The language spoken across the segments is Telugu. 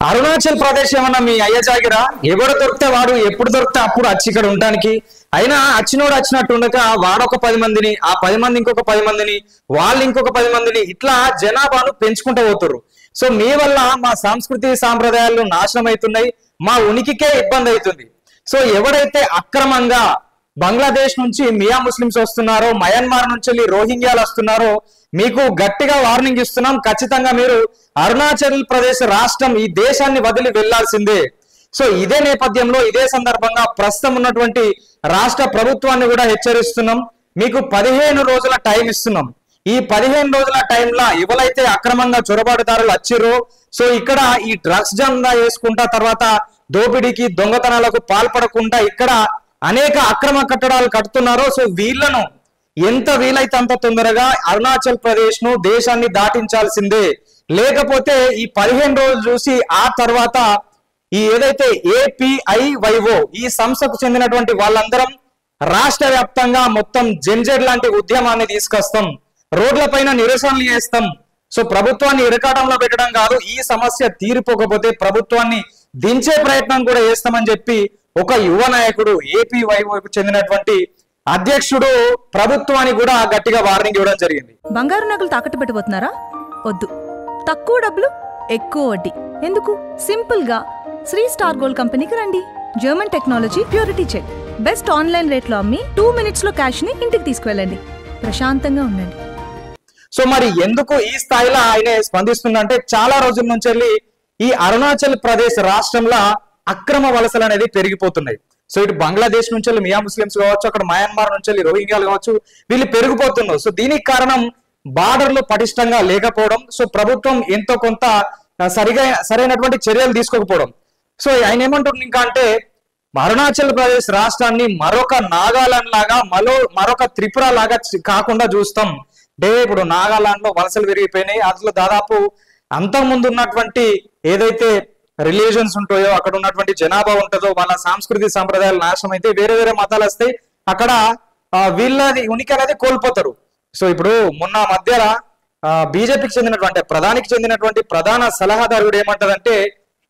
అరుణాచల్ ప్రదేశ్ ఏమన్నా మీ అయ్య జాగిరా? ఎవడు దొరికితే వాడు ఎప్పుడు దొరికితే అప్పుడు వచ్చి ఇక్కడ ఉండడానికి. అయినా వచ్చినోడు వచ్చినట్టు ఉండక వాడొక 10 మందిని, ఆ 10 మంది ఇంకొక 10 మందిని, వాళ్ళు ఇంకొక 10 మందిని, ఇట్లా జనాభాను పెంచుకుంటూ పోతున్నారు. సో మీ వల్ల మా సంస్కృతి సాంప్రదాయాలు నాశనం అవుతున్నాయి, మా ఉనికికే ఇబ్బంది అవుతుంది. సో ఎవడైతే అక్రమంగా బంగ్లాదేశ్ నుంచి మియా ముస్లిమ్స్ వస్తున్నారో, మయన్మార్ నుంచి రోహింగ్యాలు వస్తున్నారో, మీకు గట్టిగా వార్నింగ్ ఇస్తున్నాం. ఖచ్చితంగా మీరు అరుణాచల్ ప్రదేశ్ రాష్ట్రం ఈ దేశాన్ని వదిలి వెళ్లాల్సిందే. సో ఇదే నేపథ్యంలో ఇదే సందర్భంగా ప్రస్తుతం ఉన్నటువంటి రాష్ట్ర ప్రభుత్వాన్ని కూడా హెచ్చరిస్తున్నాం. మీకు 15 రోజుల టైం ఇస్తున్నాం. ఈ 15 రోజుల టైంలో ఎవరైతే అక్రమంగా చొరబాటుదారులు వచ్చిర్రో, సో ఇక్కడ ఈ డ్రగ్స్ జందా చేసుకుంటా, తర్వాత దోపిడీకి దొంగతనాలకు పాల్పడకుండా ఇక్కడ అనేక అక్రమ కట్టడాలు కడుతున్నారో, సో వీళ్లను ఎంత వీలైతే అంత తొందరగా అరుణాచల్ ప్రదేశ్ ను దేశాన్ని దాటించాల్సిందే. లేకపోతే ఈ 15 రోజులు చూసి ఆ తర్వాత ఈ ఏదైతే APIYO ఈ సంస్థకు చెందినటువంటి వాళ్ళందరం రాష్ట్ర వ్యాప్తంగా మొత్తం జెంజర్ లాంటి ఉద్యమాన్ని తీసుకొస్తాం, రోడ్లపైన నిరసనలు చేస్తాం. సో ప్రభుత్వాన్ని ఇరకాటంలో పెట్టడం కాదు, ఈ సమస్య తీరిపోకపోతే ప్రభుత్వాన్ని దించే ప్రయత్నం కూడా చేస్తామని చెప్పి ఒక యువ నాయకుడు APIYOకు చెందినటువంటి అధ్యక్షుడు ప్రభుత్వానికి కూడా గట్టిగా వార్నింగ్ ఇవ్వడం జరిగింది. బంగారు నగలు తాకట్టు పెట్టబోతున్నారా? వద్దు. తక్కువ డబ్బులు ఎక్కువ వడ్డీ ఎందుకు? సింపుల్ గా శ్రీ స్టార్ గోల్డ్ కంపెనీకి రండి. German technology, purity check, best online rate లో అమ్మి 2 minutes లో క్యాష్ ని ఇంటికి తీసుకువెళ్ళండి. ప్రశాంతంగా ఉండండి. సో మరి ఎందుకు ఈ స్థాయిలో ఆయన స్పందిస్తుందంటే, చాలా రోజుల నుంచి వెళ్ళి ఈ అరుణాచల్ ప్రదేశ్ రాష్ట్రంలో అక్రమ వలసలు అనేది పెరిగిపోతున్నాయి. సో ఇటు బంగ్లాదేశ్ నుంచి వెళ్ళి మియా ముస్లిమ్స్ కావచ్చు, అక్కడ మయన్మార్ నుంచి వెళ్ళి రోహింగ్యాలు కావచ్చు, వీళ్ళు పెరిగిపోతున్నారు. సో దీనికి కారణం బార్డర్లు పటిష్టంగా లేకపోవడం, సో ప్రభుత్వం ఎంతో కొంత సరైనటువంటి చర్యలు తీసుకోకపోవడం. సో ఆయన ఏమంటుంది ఇంకా అంటే, అరుణాచల్ ప్రదేశ్ రాష్ట్రాన్ని మరొక నాగాలాండ్ లాగా మరొక త్రిపుర లాగా కాకుండా చూస్తాం. అంటే ఇప్పుడు నాగాలాండ్ లో వలసలు పెరిగిపోయినాయి. అందులో దాదాపు అంతకుముందు ఉన్నటువంటి ఏదైతే రిలీజన్స్ ఉంటాయో, అక్కడ ఉన్నటువంటి జనాభా ఉంటుందో, వాళ్ళ సాంస్కృతిక సంప్రదాయాలు నాశనం అయితే వేరే వేరే మతాలు వస్తాయి, అక్కడ వీళ్ళది ఉనికి అనేది కోల్పోతారు. సో ఇప్పుడు మొన్న మధ్య బీజేపీకి చెందినటువంటి ప్రధానికి చెందినటువంటి ప్రధాన సలహాదారుడు ఏమంటారంటే,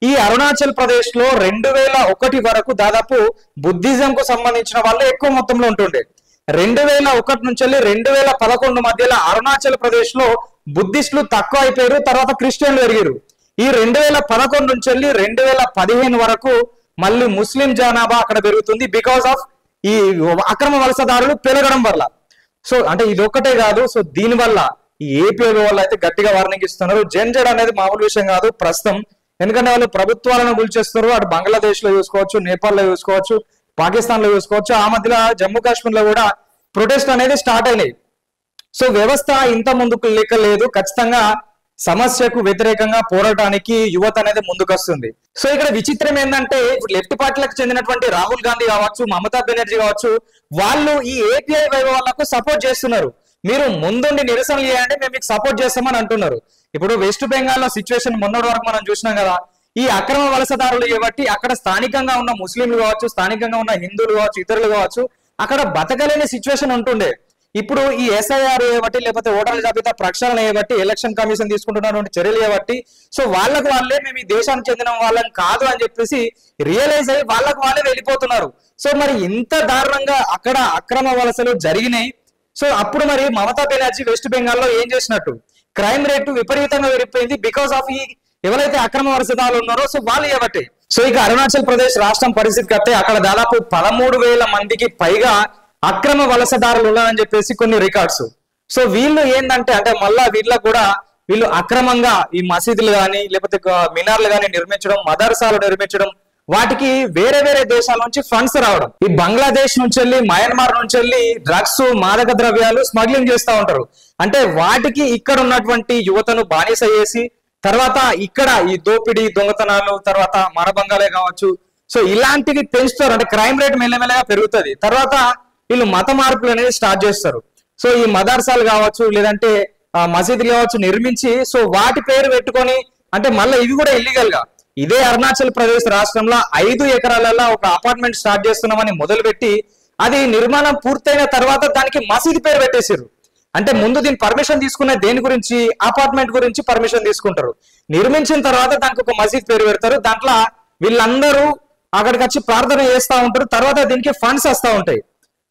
ఈ అరుణాచల్ ప్రదేశ్ లో 2001 వరకు దాదాపు బుద్ధిజం కు సంబంధించిన వాళ్ళు ఎక్కువ మొత్తంలో ఉంటుండే. 2001 నుంచి 2011 మధ్యలో అరుణాచల్ ప్రదేశ్ లో బుద్ధిస్టులు తక్కువ అయిపోయారు, తర్వాత క్రిస్టియన్లు పెరిగారు. ఈ 2011 నుంచి 2015 వరకు మళ్ళీ ముస్లిం జనాభా అక్కడ పెరుగుతుంది, బికాస్ ఆఫ్ ఈ అక్రమ వలసదారులు పెరగడం వల్ల. సో అంటే ఇది ఒక్కటే కాదు, సో దీనివల్ల ఈ API వల్ల అయితే గట్టిగా వార్నింగ్ ఇస్తున్నారు. జెంజర్ అనేది మామూలు విషయం కాదు ప్రస్తుతం, ఎందుకంటే వాళ్ళు ప్రభుత్వాలను కూల్చేస్తారు. అటు బంగ్లాదేశ్ లో చూసుకోవచ్చు, నేపాల్ లో చూసుకోవచ్చు, పాకిస్తాన్ లో చూసుకోవచ్చు, ఆ మధ్యలో జమ్మూ కాశ్మీర్ లో కూడా ప్రొటెస్ట్ అనేది స్టార్ట్ అయినాయి. సో వ్యవస్థ ఇంత ముందుకు లేక లేదు. ఖచ్చితంగా సమస్యకు వ్యతిరేకంగా పోరాటానికి యువత అనేది ముందుకొస్తుంది. సో ఇక్కడ విచిత్రం ఏంటంటే, లెఫ్ట్ పార్టీలకు చెందినటువంటి రాహుల్ గాంధీ కావచ్చు, మమతా బెనర్జీ కావచ్చు, వాళ్ళు ఈ API వాళ్ళకు సపోర్ట్ చేస్తున్నారు. మీరు ముందుండి నిరసనలు చేయండి, మేము మీకు సపోర్ట్ చేస్తామని అంటున్నారు. ఇప్పుడు వెస్ట్ బెంగాల్ లో సిచ్యువేషన్ మొన్నటి వరకు మనం చూసినాం కదా. ఈ అక్రమ వలసదారులు కాబట్టి అక్కడ స్థానికంగా ఉన్న ముస్లింలు కావచ్చు, స్థానికంగా ఉన్న హిందువులు కావచ్చు, ఇతరులు కావచ్చు, అక్కడ బతకలేని సిచ్యువేషన్ ఉంటుండే. ఇప్పుడు ఈ SIR ఏబట్టి, లేకపోతే ఓటర్ల జాబితా ప్రక్షాళన ఏబట్టి, ఎలక్షన్ కమిషన్ తీసుకుంటున్నటువంటి చర్యలు ఏబట్టి, సో వాళ్ళకు వాళ్ళే మేము ఈ దేశానికి చెందిన వాళ్ళని కాదు అని చెప్పేసి రియలైజ్ అయ్యి వాళ్ళకు వాళ్ళే వెళ్ళిపోతున్నారు. సో మరి ఇంత దారుణంగా అక్కడ అక్రమ వలసలు జరిగినాయి. సో అప్పుడు మరి మమతా బెనర్జీ వెస్ట్ బెంగాల్లో ఏం చేసినట్టు? క్రైమ్ రేటు విపరీతంగా పెరిగిపోయింది, బికాస్ ఆఫ్ ఈ ఎవరైతే అక్రమ వలసదారులు ఉన్నారో సో వాళ్ళు ఏబట్టి. సో ఇక అరుణాచల్ ప్రదేశ్ రాష్ట్రం పరిస్థితి కట్టే అక్కడ దాదాపు 13,000 మందికి పైగా అక్రమ వలసదారులు ఉన్నారని చెప్పేసి కొన్ని రికార్డ్స్. సో వీళ్ళు ఏంటంటే, అంటే మళ్ళా వీళ్ళకు కూడా వీళ్ళు అక్రమంగా ఈ మసీదులు కానీ, లేకపోతే మినార్లు కానీ నిర్మించడం, మదర్సాలు నిర్మించడం, వాటికి వేరే వేరే దేశాల నుంచి ఫండ్స్ రావడం, ఈ బంగ్లాదేశ్ నుంచి వెళ్ళి, మయన్మార్ నుంచి వెళ్ళి డ్రగ్స్, మాదక ద్రవ్యాలు స్మగ్లింగ్ చేస్తూ ఉంటారు. అంటే వాటికి ఇక్కడ ఉన్నటువంటి యువతను బానిస చేసి, తర్వాత ఇక్కడ ఈ దోపిడీ, దొంగతనాలు, తర్వాత మానభంగాలే కావచ్చు, సో ఇలాంటివి పెంచుతారు. అంటే క్రైమ్ రేట్ మెల్లమెల్లగా పెరుగుతుంది. తర్వాత వీళ్ళు మత మార్పులు అనేది స్టార్ట్ చేస్తారు. సో ఈ మదర్సాలు కావచ్చు, లేదంటే మసీదులు కావచ్చు నిర్మించి, సో వాటి పేరు పెట్టుకొని, అంటే మళ్ళీ ఇవి కూడా ఇల్లీగల్ గా ఇదే అరుణాచల్ ప్రదేశ్ రాష్ట్రంలో 5 ఎకరాలలో ఒక అపార్ట్మెంట్ స్టార్ట్ చేస్తున్నామని మొదలుపెట్టి, అది నిర్మాణం పూర్తయిన తర్వాత దానికి మసీదు పేరు పెట్టేశారు. అంటే ముందు దీని పర్మిషన్ తీసుకునే దేని గురించి, అపార్ట్మెంట్ గురించి పర్మిషన్ తీసుకుంటారు. నిర్మించిన తర్వాత దానికి ఒక మసీద్ పేరు పెడతారు. దాంట్లో వీళ్ళందరూ అక్కడికి వచ్చి ప్రార్థన చేస్తూ ఉంటారు. తర్వాత దీనికి ఫండ్స్ వస్తూ ఉంటాయి.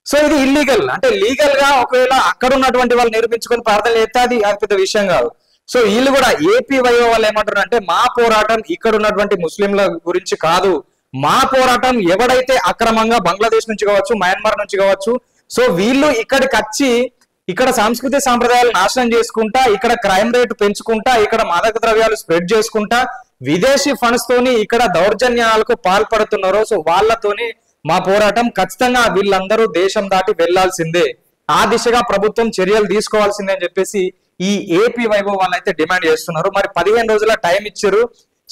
సో ఇది ఇల్లీగల్. అంటే లీగల్ గా ఒకవేళ అక్కడ ఉన్నటువంటి వాళ్ళు నిర్మించుకొని ప్రార్థన చేస్తే అది పెద్ద విషయం కాదు. సో వీళ్ళు కూడా ఏపీవైఓ వాళ్ళు ఏమంటారు అంటే, మా పోరాటం ఇక్కడ ఉన్నటువంటి ముస్లింల గురించి కాదు, మా పోరాటం ఎవడైతే అక్రమంగా బంగ్లాదేశ్ నుంచి కావచ్చు, మయన్మార్ నుంచి కావచ్చు, సో వీళ్ళు ఇక్కడికి వచ్చి ఇక్కడ సంస్కృతి సాంప్రదాయాలు నాశనం చేసుకుంటా, ఇక్కడ క్రైమ్ రేట్ పెంచుకుంటా, ఇక్కడ మాదక ద్రవ్యాలు స్ప్రెడ్ చేసుకుంటా, విదేశీ ఫండ్స్ తోని ఇక్కడ దౌర్జన్యాలకు పాల్పడుతున్నారో, సో వాళ్ళతోని మా పోరాటం ఖచ్చితంగా వీళ్ళందరూ దేశం దాటి వెళ్లాల్సిందే, ఆ దిశగా ప్రభుత్వం చర్యలు తీసుకోవాల్సిందే అని చెప్పేసి ఈ ఏపీవైఓ వాళ్ళైతే డిమాండ్ చేస్తున్నారు. మరి 15 రోజుల టైం ఇచ్చారు.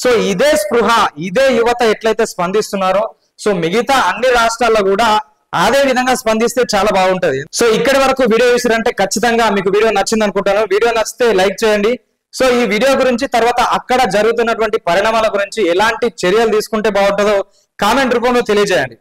సో ఇదే స్పృహ, ఇదే యువత ఎట్లయితే స్పందిస్తున్నారో, సో మిగతా అన్ని రాష్ట్రాల్లో కూడా అదే విధంగా స్పందిస్తే చాలా బాగుంటది. సో ఇక్కడి వరకు వీడియో చూసారంటే ఖచ్చితంగా మీకు వీడియో నచ్చింది అనుకుంటాను. వీడియో నచ్చితే లైక్ చేయండి. సో ఈ వీడియో గురించి, తర్వాత అక్కడ జరుగుతున్నటువంటి పరిణామాల గురించి ఎలాంటి చర్యలు తీసుకుంటే బాగుంటుందో కామెంట్ రూపంలో తెలియజేయండి.